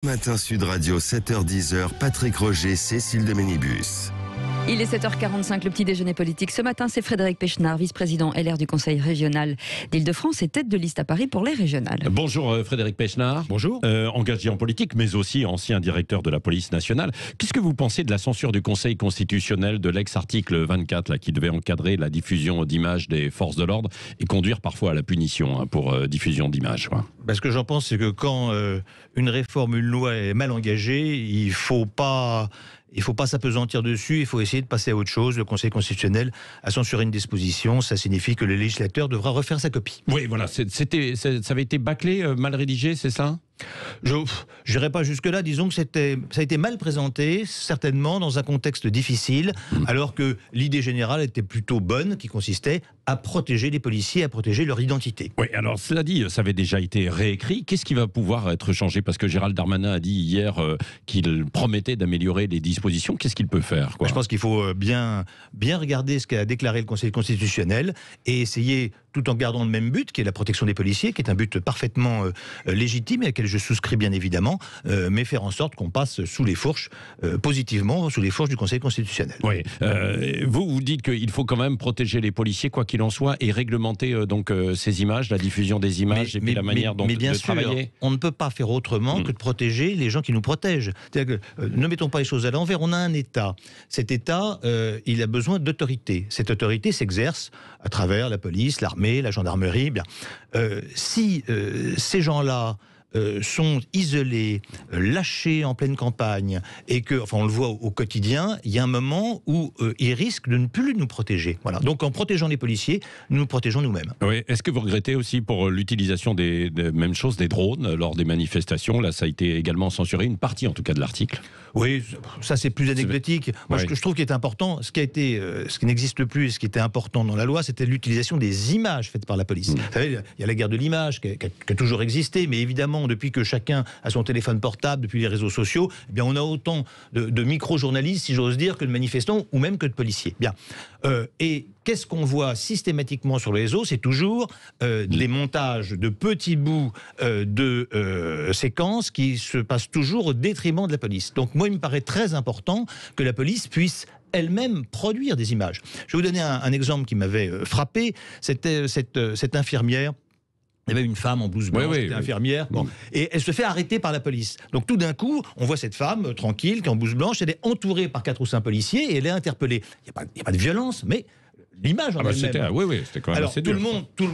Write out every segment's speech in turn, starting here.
Matin Sud Radio, 7h-10h, Patrick Roger, Cécile de Ménibus. Il est 7h45, le petit déjeuner politique. Ce matin, c'est Frédéric Pechnard, vice-président LR du Conseil régional d'Île-de-France et tête de liste à Paris pour les régionales. Bonjour Frédéric Pechnard. Bonjour. Engagé en politique, mais aussi ancien directeur de la police nationale. Qu'est-ce que vous pensez de la censure du Conseil constitutionnel de l'ex-article 24, là, qui devait encadrer la diffusion d'images des forces de l'ordre et conduire parfois à la punition pour diffusion d'images? Ce que j'en pense, c'est que quand une réforme, une loi est mal engagée, il faut pas s'apesantir dessus, il faut essayer de passer à autre chose. Le Conseil constitutionnel a censuré une disposition, ça signifie que le législateur devra refaire sa copie. Oui, voilà, ça avait été bâclé, mal rédigé, c'est ça ? Je n'irai pas jusque-là, disons que ça a été mal présenté, certainement dans un contexte difficile, alors que l'idée générale était plutôt bonne, qui consistait à protéger les policiers, à protéger leur identité. Oui, alors cela dit, ça avait déjà été réécrit. Qu'est-ce qui va pouvoir être changé? Parce que Gérald Darmanin a dit hier qu'il promettait d'améliorer les dispositions. Qu'est-ce qu'il peut faire, quoi? Je pense qu'il faut bien regarder ce qu'a déclaré le Conseil constitutionnel et essayer, tout en gardant le même but, qui est la protection des policiers, qui est un but parfaitement légitime et à laquelle je souscris bien évidemment, mais faire en sorte qu'on passe sous les fourches, positivement, sous les fourches du Conseil constitutionnel. Oui. Vous dites qu'il faut quand même protéger les policiers, quoi qu'il en soit, et réglementer ces images, la diffusion des images et puis la manière dont de travailler. On ne peut pas faire autrement que de protéger les gens qui nous protègent. C'est-à-dire que, ne mettons pas les choses à l'envers, on a un État. Cet État, il a besoin d'autorité. Cette autorité s'exerce à travers la police, l'armée, la gendarmerie. Si ces gens-là sont isolés, lâchés en pleine campagne, et que, on le voit au quotidien, il y a un moment où ils risquent de ne plus nous protéger. Voilà. Donc en protégeant les policiers, nous nous protégeons nous-mêmes. Oui. Est-ce que vous regrettez aussi pour l'utilisation des drones lors des manifestations? Là, ça a été également censuré, une partie en tout cas de l'article. Oui, ça c'est plus anecdotique. Moi, ce que je trouve qui est important, ce qui n'existe plus, et ce qui était important dans la loi, c'était l'utilisation des images faites par la police. Vous savez, il y a la guerre de l'image qui a toujours existé, mais évidemment, depuis que chacun a son téléphone portable, depuis les réseaux sociaux, on a autant de micro-journalistes, si j'ose dire, que de manifestants ou même que de policiers. Et qu'est-ce qu'on voit systématiquement sur les réseaux? C'est toujours des montages de petits bouts de séquences qui se passent toujours au détriment de la police. Donc moi, il me paraît très important que la police puisse elle-même produire des images. Je vais vous donner un exemple qui m'avait frappé. C'était cette infirmière. Il y avait une femme en blouse blanche, qui était infirmière, et elle se fait arrêter par la police. Donc tout d'un coup, on voit cette femme tranquille, qui est en blouse blanche, elle est entourée par 4 ou 5 policiers, et elle est interpellée. Il n'y a pas de violence, mais l'image en elle-même. C'était quand même assez dur.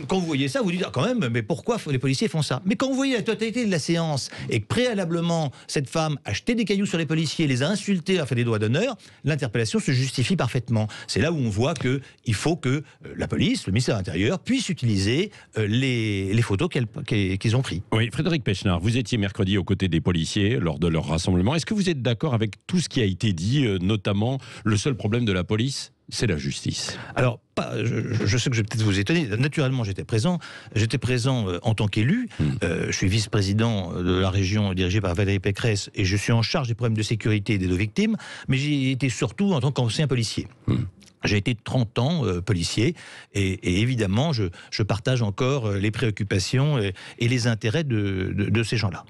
Quand vous voyez ça, vous dites quand même, mais pourquoi les policiers font ça? Mais quand vous voyez la totalité de la séance et que préalablement, cette femme a jeté des cailloux sur les policiers, les a insultés, a fait des doigts d'honneur, l'interpellation se justifie parfaitement. C'est là où on voit qu'il faut que la police, le ministère de l'Intérieur, puisse utiliser les photos qu'ils ont prises. Oui, Frédéric Pechnard, vous étiez mercredi aux côtés des policiers lors de leur rassemblement. Est-ce que vous êtes d'accord avec tout ce qui a été dit, notamment le seul problème de la police, c'est la justice? Alors, je sais que je vais peut-être vous étonner. Naturellement, j'étais présent. J'étais présent en tant qu'élu. Je suis vice-président de la région dirigée par Valérie Pécresse et je suis en charge des problèmes de sécurité des 2 victimes. Mais j'ai été surtout en tant qu'ancien policier. J'ai été 30 ans policier et évidemment, je partage encore les préoccupations et les intérêts de ces gens-là.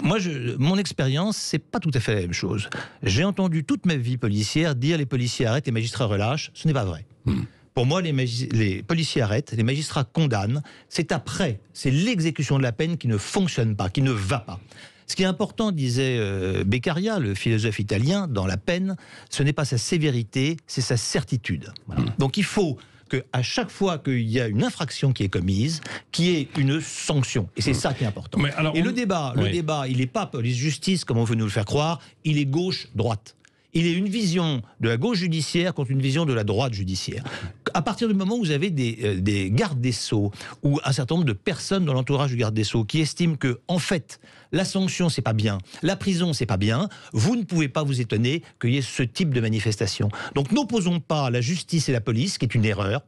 Mon expérience, c'est pas tout à fait la même chose. J'ai entendu toute ma vie policière dire les policiers arrêtent, les magistrats relâchent. Ce n'est pas vrai. Pour moi, les policiers arrêtent, les magistrats condamnent. C'est l'exécution de la peine qui ne fonctionne pas, qui ne va pas. Ce qui est important, disait Beccaria, le philosophe italien, dans la peine, ce n'est pas sa sévérité, c'est sa certitude. Voilà. Donc il faut qu'à chaque fois qu'il y a une infraction qui est commise, qu'il y ait une sanction. Et c'est ça qui est important. Le débat, il n'est pas police-justice, comme on veut nous le faire croire, il est gauche-droite. Il est une vision de la gauche judiciaire contre une vision de la droite judiciaire. À partir du moment où vous avez des gardes des Sceaux ou un certain nombre de personnes dans l'entourage du garde des Sceaux qui estiment que, en fait, la sanction, c'est pas bien, la prison, c'est pas bien, vous ne pouvez pas vous étonner qu'il y ait ce type de manifestation. Donc n'opposons pas la justice et la police, qui est une erreur,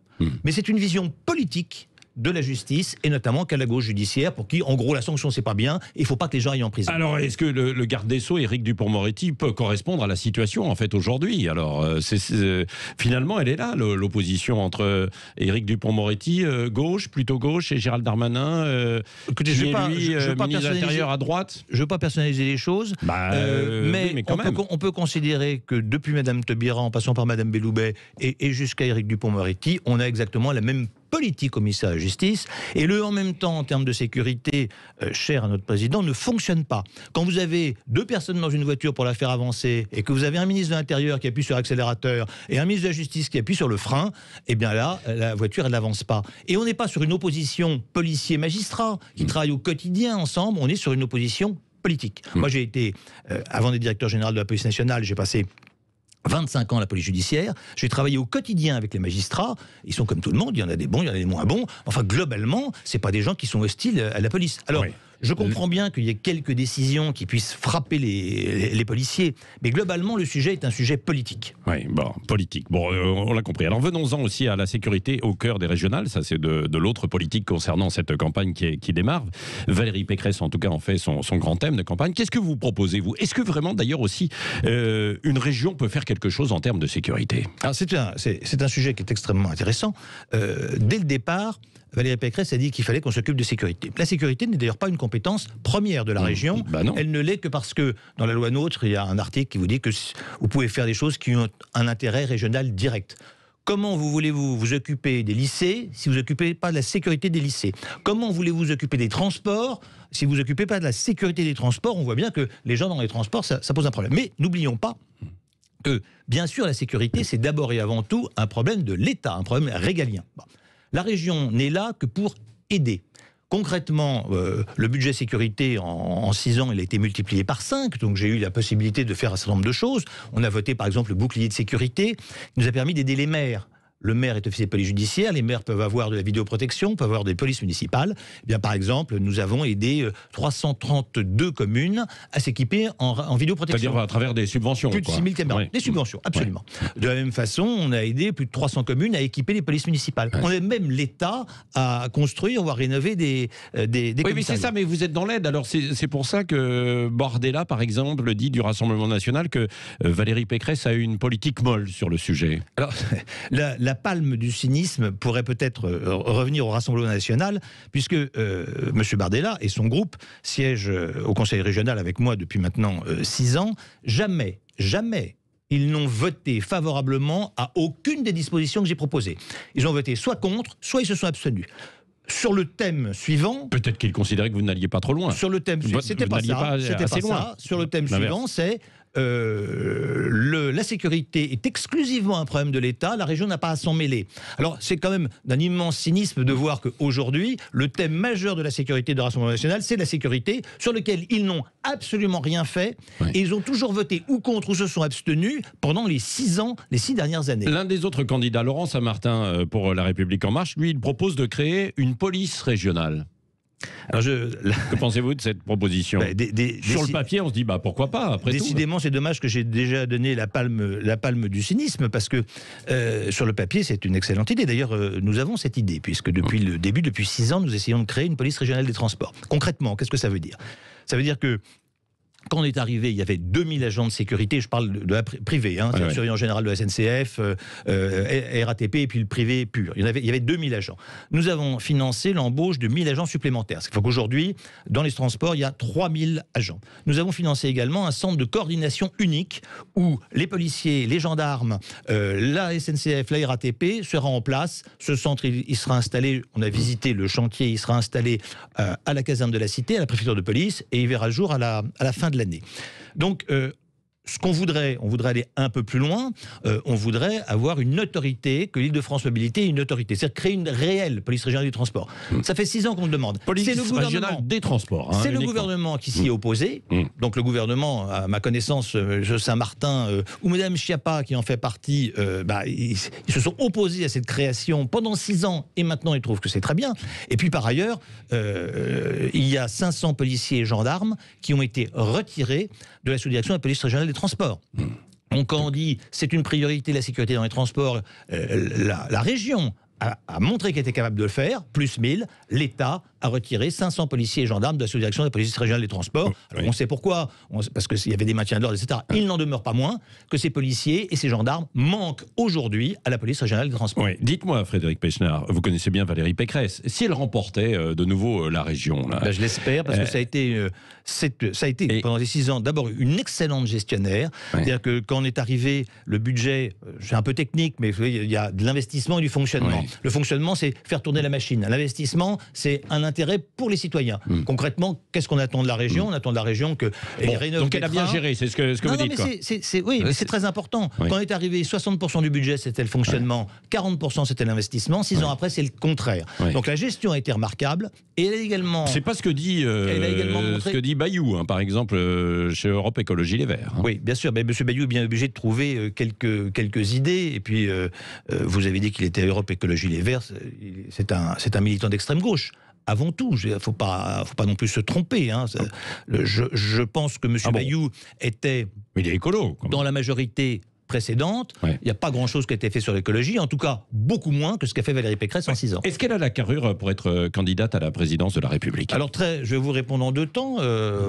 mais c'est une vision politique de la justice et notamment qu'à la gauche judiciaire pour qui, en gros, la sanction c'est pas bien, il faut pas que les gens aillent en prison. Alors, est-ce que le garde des Sceaux, Éric Dupond-Moretti, peut correspondre à la situation en fait aujourd'hui? Alors, finalement, elle est là, l'opposition entre Éric Dupond-Moretti, plutôt gauche, et Gérald Darmanin, écoutez, qui est lui, ministre de l'Intérieur à droite. Je ne veux pas personnaliser les choses, mais oui, quand même. On peut considérer que depuis Mme Taubira, en passant par Mme Belloubet et jusqu'à Éric Dupond-Moretti, on a exactement la même politique au ministère de la Justice, et le en même temps, en termes de sécurité, cher à notre président, ne fonctionne pas. Quand vous avez deux personnes dans une voiture pour la faire avancer, et que vous avez un ministre de l'Intérieur qui appuie sur l'accélérateur, et un ministre de la Justice qui appuie sur le frein, eh bien là, la voiture, elle n'avance pas. Et on n'est pas sur une opposition policier-magistrat, qui travaillent au quotidien ensemble, on est sur une opposition politique. Moi, j'ai été, avant d'être directeur général de la police nationale, j'ai passé 25 ans à la police judiciaire, j'ai travaillé au quotidien avec les magistrats, ils sont comme tout le monde, il y en a des bons, il y en a des moins bons, enfin globalement, c'est pas des gens qui sont hostiles à la police. Alors, je comprends bien qu'il y ait quelques décisions qui puissent frapper les policiers, mais globalement, le sujet est un sujet politique. Oui, bon, politique. Bon, on l'a compris. Alors venons-en aussi à la sécurité au cœur des régionales. Ça, c'est de l'autre politique concernant cette campagne qui démarre. Valérie Pécresse, en tout cas, en fait son grand thème de campagne. Qu'est-ce que vous proposez, vous? Est-ce que vraiment, d'ailleurs aussi, une région peut faire quelque chose en termes de sécurité? Alors, c'est un sujet qui est extrêmement intéressant. Dès le départ, Valérie Pécresse a dit qu'il fallait qu'on s'occupe de sécurité. La sécurité n'est d'ailleurs pas une compétence première de la région. Elle ne l'est que parce que dans la loi NOTRe, il y a un article qui vous dit que vous pouvez faire des choses qui ont un intérêt régional direct. Comment voulez-vous vous occuper des lycées si vous ne vous occupez pas de la sécurité des lycées? Comment voulez-vous vous occuper des transports si vous ne vous occupez pas de la sécurité des transports? On voit bien que les gens dans les transports, ça pose un problème. Mais n'oublions pas que, bien sûr, la sécurité, c'est d'abord et avant tout un problème de l'État, un problème régalien. Bon. La région n'est là que pour aider. Concrètement, le budget sécurité, en 6 ans, il a été multiplié par 5, donc j'ai eu la possibilité de faire un certain nombre de choses. On a voté, par exemple, le bouclier de sécurité, qui nous a permis d'aider les maires. Le maire est officier de police judiciaire, les maires peuvent avoir de la vidéoprotection, peuvent avoir des polices municipales. Eh bien, par exemple, nous avons aidé 332 communes à s'équiper en vidéoprotection. C'est-à-dire à travers des subventions. Plus de 6 000 caméras. Oui. Des subventions, absolument. Ouais. De la même façon, on a aidé plus de 300 communes à équiper les polices municipales. Ouais. On aide même l'État à construire ou à rénover des oui, mais c'est ça, mais vous êtes dans l'aide. Alors c'est pour ça que Bardella, par exemple, dit du Rassemblement national que Valérie Pécresse a eu une politique molle sur le sujet. Alors, la palme du cynisme pourrait peut-être revenir au Rassemblement national, puisque M. Bardella et son groupe siègent au Conseil régional avec moi depuis maintenant 6 ans. Jamais ils n'ont voté favorablement à aucune des dispositions que j'ai proposées. Ils ont voté soit contre, soit ils se sont abstenus. Sur le thème suivant... Peut-être qu'ils considéraient que vous n'alliez pas trop loin. Sur le thème suivant, c'était pas ça. Sur le thème suivant, c'est... la sécurité est exclusivement un problème de l'État, la région n'a pas à s'en mêler. Alors c'est quand même d'un immense cynisme de voir qu'aujourd'hui, le thème majeur de la sécurité de Rassemblement national, c'est la sécurité, sur lequel ils n'ont absolument rien fait, et ils ont toujours voté ou contre ou se sont abstenus pendant les 6 dernières années. L'un des autres candidats, Laurent Saint-Martin, pour La République En Marche, lui, il propose de créer une police régionale. Alors que pensez-vous de cette proposition? Sur le papier, on se dit pourquoi pas, après décidément, c'est dommage que j'ai déjà donné la palme du cynisme, parce que sur le papier, c'est une excellente idée. D'ailleurs, nous avons cette idée, puisque depuis 6 ans, nous essayons de créer une police régionale des transports. Concrètement, qu'est-ce que ça veut dire? Ça veut dire que quand on est arrivé, il y avait 2000 agents de sécurité, je parle de la privée, c'est le surveillant général de la SNCF, RATP et puis le privé pur. Il y avait 2000 agents. Nous avons financé l'embauche de 1000 agents supplémentaires. Ce qui fait qu'aujourd'hui, dans les transports, il y a 3000 agents. Nous avons financé également un centre de coordination unique où les policiers, les gendarmes, la SNCF, la RATP sera en place. Ce centre, il sera installé, on a visité le chantier, il sera installé à la caserne de la Cité, à la préfecture de police, et il verra le jour à la fin de l'année. Donc, ce qu'on voudrait, on voudrait aller un peu plus loin, on voudrait avoir une autorité, que l'Île-de-France Mobilité ait une autorité, c'est-à-dire créer une réelle police régionale du transport. Ça fait 6 ans qu'on le demande. Police régionale des transports. C'est le gouvernement qui s'y est opposé. Donc le gouvernement, à ma connaissance, Saint-Martin ou Mme Schiappa qui en fait partie, ils se sont opposés à cette création pendant 6 ans et maintenant ils trouvent que c'est très bien. Et puis par ailleurs, il y a 500 policiers et gendarmes qui ont été retirés de la sous-direction de la police régionale des transports. Donc quand on dit c'est une priorité la sécurité dans les transports, la région a montré qu'il était capable de le faire, plus 1000, l'État a retiré 500 policiers et gendarmes de la sous-direction de la police régionale des transports. Alors, on sait pourquoi, parce qu'il y avait des maintiens de l'ordre, etc. Il n'en demeure pas moins que ces policiers et ces gendarmes manquent aujourd'hui à la police régionale des transports. Oui. Dites-moi, Frédéric Pechnard, vous connaissez bien Valérie Pécresse, si elle remportait de nouveau la région... Là, je l'espère, parce que ça a été pendant les 6 ans, d'abord une excellente gestionnaire. C'est-à-dire que quand on est arrivé, le budget, c'est un peu technique, mais vous voyez, il y a de l'investissement et du fonctionnement. Oui. Le fonctionnement, c'est faire tourner la machine. L'investissement, c'est un intérêt pour les citoyens. Concrètement, qu'est-ce qu'on attend de la région? On attend de la région que rénove. Donc elle a bien géré, c'est ce que vous dites. Mais c'est très important. Oui. Quand on est arrivé, 60% du budget, c'était le fonctionnement, 40% c'était l'investissement. 6 ans après, c'est le contraire. Oui. Donc la gestion a été remarquable. Et elle a également... C'est pas ce que dit, ce que dit Bayou, hein, par exemple, chez Europe Écologie Les Verts. Hein. Oui, bien sûr. Mais M. Bayou est bien obligé de trouver quelques idées. Et puis, vous avez dit qu'il était Europe Écologie Les Verts. C'est un militant d'extrême gauche. Avant tout, il ne faut pas non plus se tromper. Hein. Je pense que M. Bayou était... Il est écolo. Dans la majorité précédente, il n'y a pas grand-chose qui a été fait sur l'écologie, en tout cas beaucoup moins que ce qu'a fait Valérie Pécresse en 6 ans. Est-ce qu'elle a la carrure pour être candidate à la présidence de la République? Alors je vais vous répondre en 2 temps.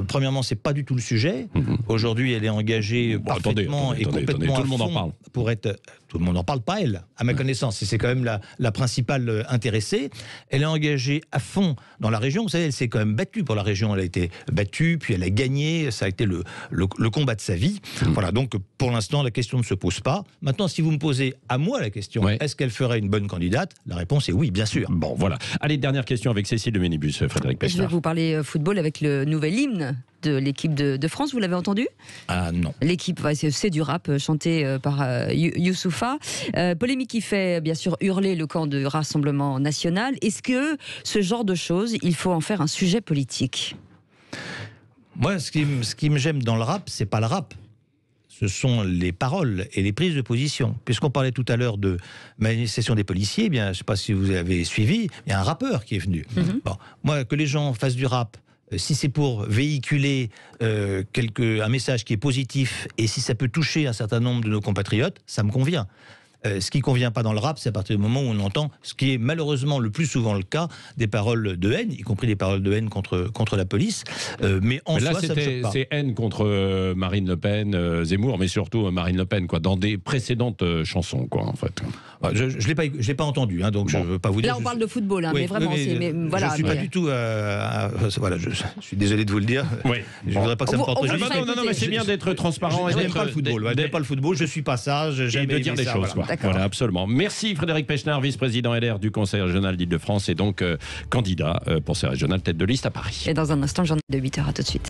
Premièrement, c'est pas du tout le sujet. Aujourd'hui, elle est engagée parfaitement et complètement tout le monde en parle. Pour être... Tout le monde n'en parle pas, elle, à ma connaissance. Et c'est quand même la principale intéressée. Elle est engagée à fond dans la région. Vous savez, elle s'est quand même battue pour la région. Elle a été battue, puis elle a gagné. Ça a été le combat de sa vie. Voilà, donc pour l'instant, la question ne se pose pas. Maintenant, si vous me posez à moi la question, est-ce qu'elle ferait une bonne candidate? La réponse est oui, bien sûr. Bon, voilà. Allez, dernière question avec Cécile de Ménibus, Frédéric Pechnard. Je vais vous parler football avec le nouvel hymne de l'équipe de France, vous l'avez entendu? Ah non. L'équipe, c'est du rap chanté par Youssoupha. Polémique qui fait bien sûr hurler le camp de Rassemblement National. Est-ce que ce genre de choses, il faut en faire un sujet politique? Moi, ce qui me gêne dans le rap, c'est pas le rap. Ce sont les paroles et les prises de position. Puisqu'on parlait tout à l'heure de manifestation des policiers, bien, je ne sais pas si vous avez suivi, il y a un rappeur qui est venu. Bon, moi, que les gens fassent du rap, si c'est pour véhiculer un message qui est positif et si ça peut toucher un certain nombre de nos compatriotes, ça me convient. Ce qui ne convient pas dans le rap, c'est à partir du moment où on entend, ce qui est malheureusement le plus souvent le cas, des paroles de haine, y compris des paroles de haine contre la police. Mais en soi, ça ne choque pas. C'est haine contre Marine Le Pen, Zemmour, mais surtout Marine Le Pen, quoi, dans des précédentes chansons, quoi, en fait. Je ne l'ai pas entendu, hein, donc je ne veux pas vous dire... Là, on parle de football, hein, mais vraiment, voilà. Je ne suis pas du tout... voilà, je suis désolé de vous le dire. Oui. Je ne voudrais pas que ça me porte préjudice. Non, mais c'est bien d'être transparent. Je n'aime pas le football. Je n'aime pas le football, je ne suis pas ça. J'aime de dire des choses, quoi. Voilà, absolument. Merci Frédéric Pechnard, vice-président LR du Conseil régional d'Île-de-France et donc candidat pour ces régionales tête de liste à Paris. Et dans un instant, le journal de 8h, à tout de suite.